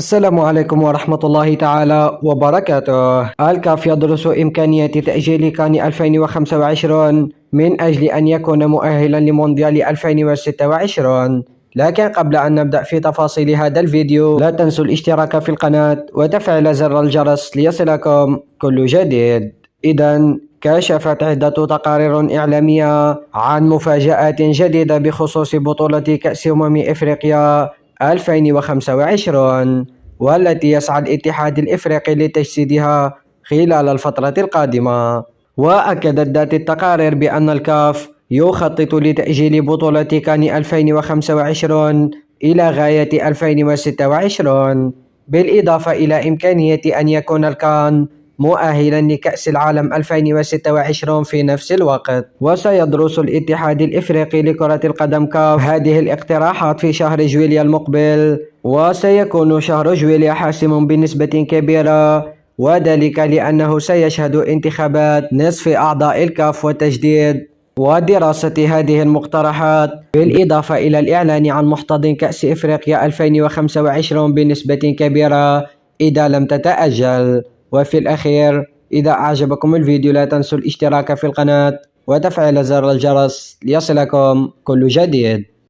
السلام عليكم ورحمة الله تعالى وبركاته. الكاف يدرس إمكانية تأجيل كان 2025 من أجل أن يكون مؤهلا لمونديال 2026. لكن قبل أن نبدأ في تفاصيل هذا الفيديو، لا تنسوا الاشتراك في القناة وتفعيل زر الجرس ليصلكم كل جديد. إذا كشفت عدة تقارير إعلامية عن مفاجآت جديدة بخصوص بطولة كأس إفريقيا 2025، والتي يسعى الاتحاد الإفريقي لتجسيدها خلال الفترة القادمة. وأكدت ذات التقارير بأن الكاف يخطط لتأجيل بطولة كان 2025 إلى غاية 2026، بالإضافة إلى إمكانية أن يكون الكان مؤهلا لكأس العالم 2026 في نفس الوقت. وسيدرس الاتحاد الإفريقي لكرة القدم كاف هذه الاقتراحات في شهر جويليا المقبل، وسيكون شهر جويليا حاسم بنسبة كبيرة، وذلك لأنه سيشهد انتخابات نصف أعضاء الكاف وتجديد ودراسة هذه المقترحات، بالإضافة إلى الإعلان عن محتضن كأس إفريقيا 2025 بنسبة كبيرة إذا لم تتأجل. وفي الأخير، إذا أعجبكم الفيديو لا تنسوا الاشتراك في القناة وتفعيل زر الجرس ليصلكم كل جديد.